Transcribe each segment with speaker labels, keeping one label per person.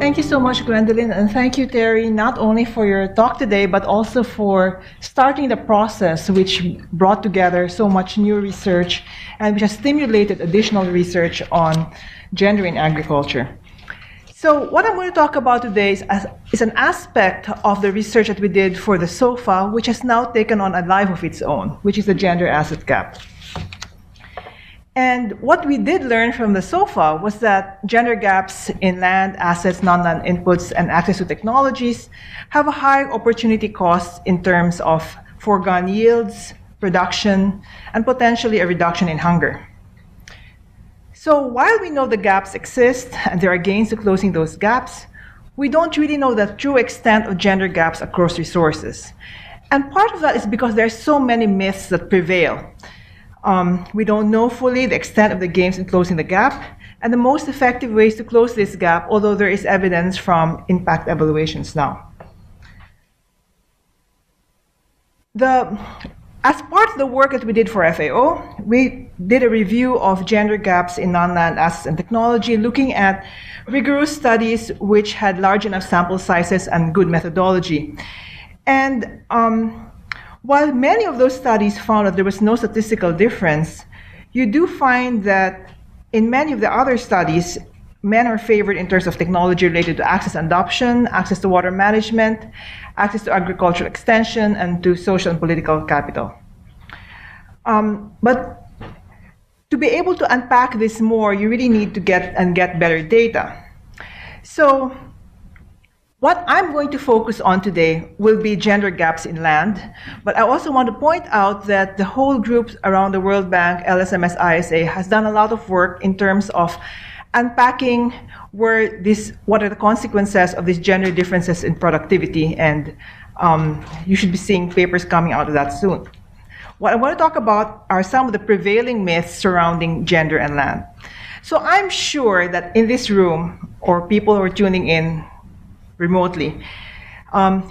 Speaker 1: Thank you so much, Gwendolyn, and thank you, Terry, not only for your talk today, but also for starting the process which brought together so much new research and which has stimulated additional research on gender in agriculture. So what I'm going to talk about today is an aspect of the research that we did for the SOFA, which has now taken on a life of its own, which is the gender asset gap. And what we did learn from the SOFA was that gender gaps in land, assets, non-land inputs, and access to technologies have a high opportunity cost in terms of foregone yields, production, and potentially a reduction in hunger. So while we know the gaps exist and there are gains to closing those gaps, we don't really know the true extent of gender gaps across resources. And part of that is because there are so many myths that prevail. We don't know fully the extent of the gains in closing the gap and the most effective ways to close this gap, although there is evidence from impact evaluations now. As part of the work that we did for FAO, we did a review of gender gaps in non-land assets and technology, looking at rigorous studies which had large enough sample sizes and good methodology. And while many of those studies found that there was no statistical difference, you do find that in many of the other studies, men are favored in terms of technology related to access and adoption, access to water management, access to agricultural extension, and to social and political capital. But to be able to unpack this more, you really need to get better data. So what I'm going to focus on today will be gender gaps in land, but I also want to point out that the whole group around the World Bank, LSMS, ISA, has done a lot of work in terms of unpacking what are the consequences of these gender differences in productivity, and you should be seeing papers coming out of that soon. What I want to talk about are some of the prevailing myths surrounding gender and land. So I'm sure that in this room, or people who are tuning in remotely,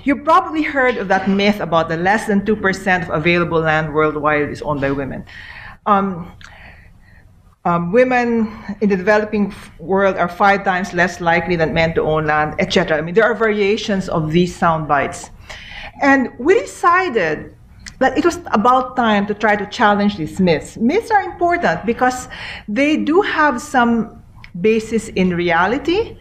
Speaker 1: you've probably heard of that myth about the less than 2% of available land worldwide is owned by women. Women in the developing world are 5 times less likely than men to own land, etc. I mean, there are variations of these sound bites. And we decided that it was about time to try to challenge these myths. Myths are important because they do have some basis in reality,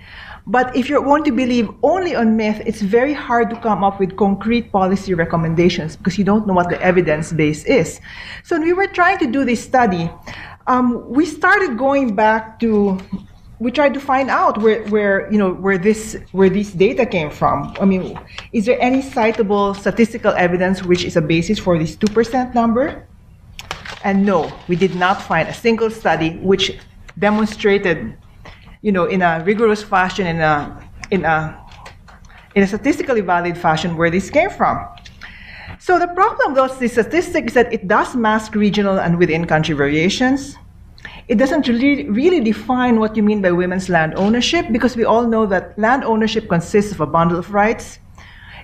Speaker 1: but if you're going to believe only on myth, it's very hard to come up with concrete policy recommendations because you don't know what the evidence base is. So when we were trying to do this study, we started going back to, we tried to find out where these data came from. I mean, is there any citable statistical evidence which is a basis for this 2% number? And no, we did not find a single study which demonstrated, in a rigorous fashion, in a statistically valid fashion, where this came from. So the problem with the statistics is that it does mask regional and within-country variations. It doesn't really define what you mean by women's land ownership, because we all know that land ownership consists of a bundle of rights.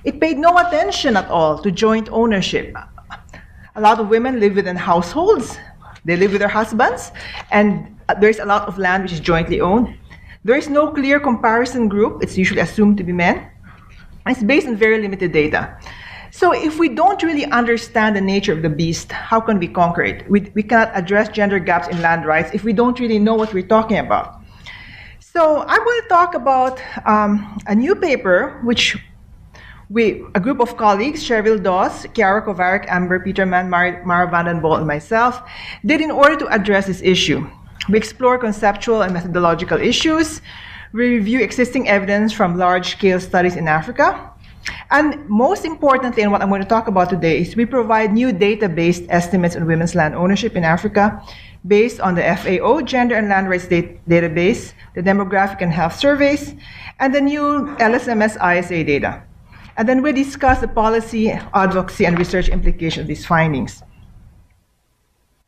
Speaker 1: It paid no attention at all to joint ownership. A lot of women live within households. They live with their husbands, and there's a lot of land which is jointly owned. There is no clear comparison group. It's usually assumed to be men. It's based on very limited data. So if we don't really understand the nature of the beast, how can we conquer it? We cannot address gender gaps in land rights if we don't really know what we're talking about. So I'm going to talk about a new paper which a group of colleagues, Cheryl Dawes, Chiara Kovarik, Amber Peterman, Mara Vandenbol, and myself, did in order to address this issue. We explore conceptual and methodological issues. We review existing evidence from large-scale studies in Africa. And most importantly, and what I'm going to talk about today, is we provide new data-based estimates on women's land ownership in Africa based on the FAO Gender and Land Rights Database, the Demographic and Health Surveys, and the new LSMS ISA data. And then we discuss the policy, advocacy, and research implications of these findings.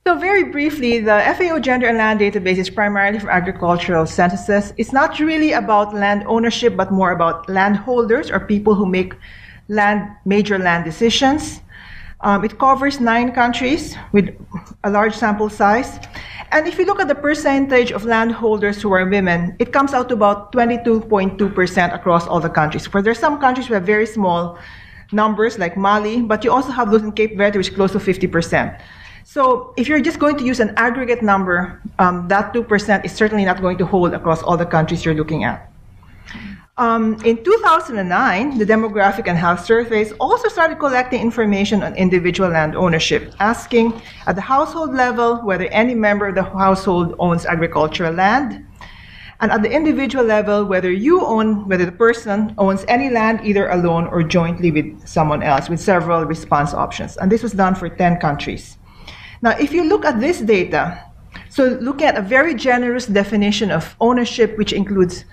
Speaker 1: So very briefly, the FAO Gender and Land Database is primarily for agricultural censuses. It's not really about land ownership, but more about landholders or people who make major land decisions. It covers 9 countries with a large sample size. And if you look at the percentage of landholders who are women, it comes out to about 22.2% across all the countries. For there's some countries who have very small numbers, like Mali, but you also have those in Cape Verde, which is close to 50%. So if you're just going to use an aggregate number, that 2% is certainly not going to hold across all the countries you're looking at. In 2009, the Demographic and Health Surveys also started collecting information on individual land ownership, asking at the household level whether any member of the household owns agricultural land, and at the individual level whether the person owns any land either alone or jointly with someone else, with several response options. And this was done for 10 countries. Now, if you look at this data, so look at a very generous definition of ownership, which includes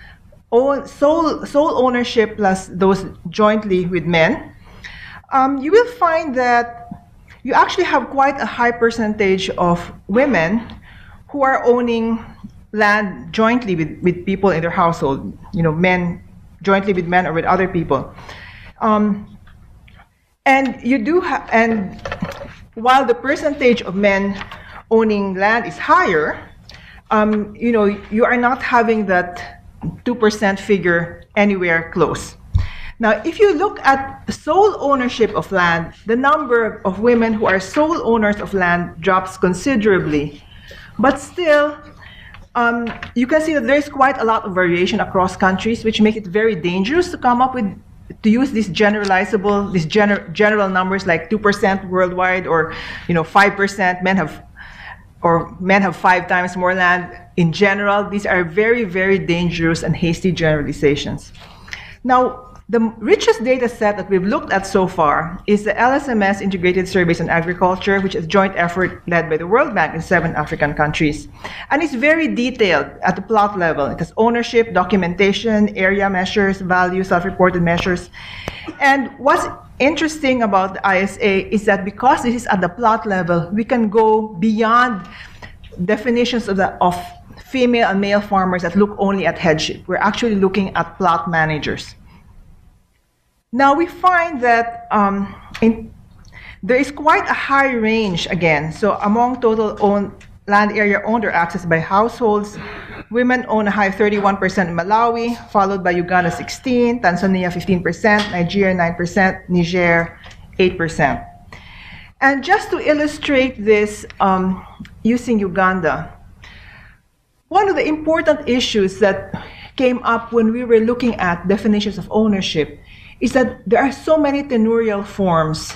Speaker 1: sole ownership plus those jointly with men, you will find that you actually have quite a high percentage of women who are owning land jointly with people in their household, men jointly with men or with other people. And while the percentage of men owning land is higher, you are not having that 2% figure anywhere close. Now, if you look at sole ownership of land, the number of women who are sole owners of land drops considerably. But still, you can see that there's quite a lot of variation across countries, which makes it very dangerous to use these generalizable, general numbers like 2% worldwide, or 5% men have 5 times more land. In general, these are very, very dangerous and hasty generalizations. Now, the richest data set that we've looked at so far is the LSMS Integrated Surveys on Agriculture, which is a joint effort led by the World Bank in 7 African countries. And it's very detailed at the plot level. It has ownership, documentation, area measures, value, self-reported measures. And what's interesting about the ISA is that because this is at the plot level, we can go beyond definitions of female and male farmers that look only at headship. We're actually looking at plot managers. Now we find that there is quite a high range again. So among total land area owned or accessed by households, women own a high 31% in Malawi, followed by Uganda 16%, Tanzania 15%, Nigeria 9%, Niger 8%. And just to illustrate this using Uganda, one of the important issues that came up when we were looking at definitions of ownership is that there are so many tenurial forms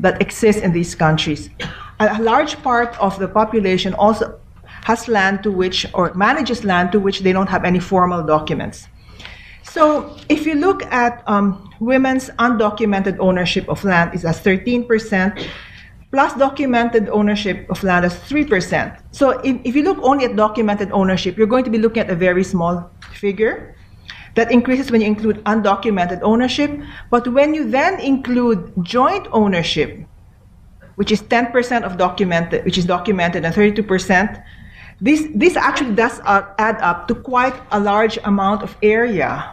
Speaker 1: that exist in these countries. A large part of the population also has land to which, or manages land to which they don't have any formal documents. So if you look at women's undocumented ownership of land is as 13%, plus documented ownership of land as 3%. So if you look only at documented ownership, you're going to be looking at a very small figure. That increases when you include undocumented ownership. But when you then include joint ownership, which is 10% of documented, which is documented, and 32%, this actually does add up to quite a large amount of area,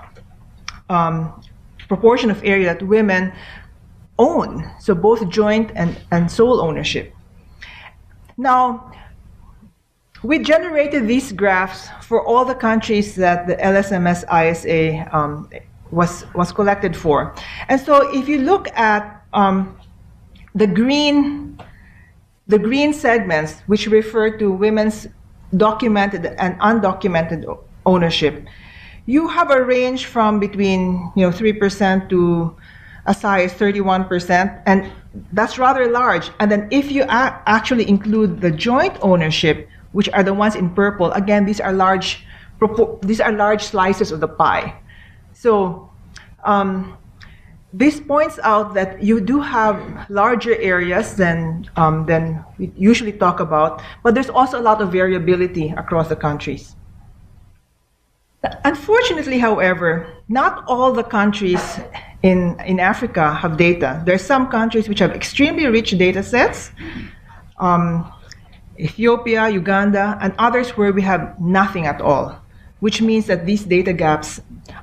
Speaker 1: proportion of area that women own. So both joint and sole ownership. Now, we generated these graphs for all the countries that the LSMS ISA was collected for. And so if you look at the green segments, which refer to women's documented and undocumented ownership, you have a range from between 3% to as high as 31%, and that's rather large. And then if you actually include the joint ownership, which are the ones in purple, again, these are large slices of the pie. So this points out that you do have larger areas than we usually talk about, but there's also a lot of variability across the countries. Unfortunately, however, not all the countries in Africa have data. There are some countries which have extremely rich data sets, Ethiopia, Uganda, and others where we have nothing at all, which means that these data gaps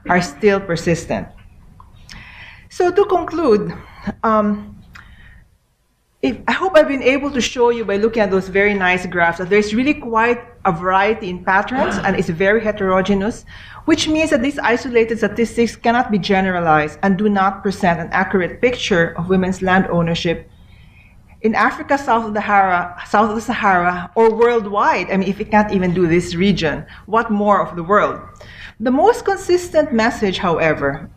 Speaker 1: are still persistent. So to conclude, I hope I've been able to show you by looking at those very nice graphs that there's really quite a variety in patterns and it's very heterogeneous, which means that these isolated statistics cannot be generalized and do not present an accurate picture of women's land ownership in Africa, south of the Sahara, or worldwide. I mean, if we can't even do this region, what more of the world? The most consistent message, however,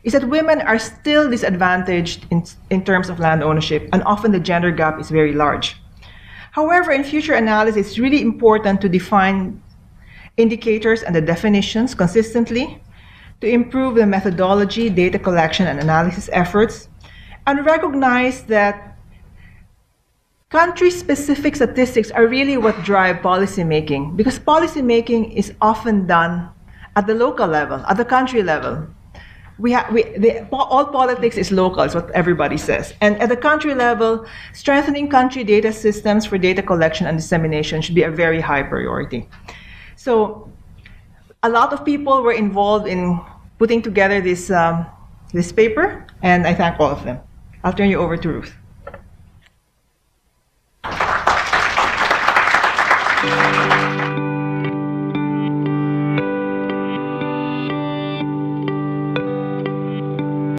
Speaker 1: is that women are still disadvantaged in terms of land ownership, and often the gender gap is very large. However, in future analysis, it's really important to define indicators and the definitions consistently to improve the methodology, data collection, and analysis efforts, and recognize that country-specific statistics are really what drive policymaking, because policymaking is often done at the local level, at the country level. All politics is local, is what everybody says. And at the country level, strengthening country data systems for data collection and dissemination should be a very high priority. So a lot of people were involved in putting together this paper, and I thank all of them. I'll turn you over to Ruth.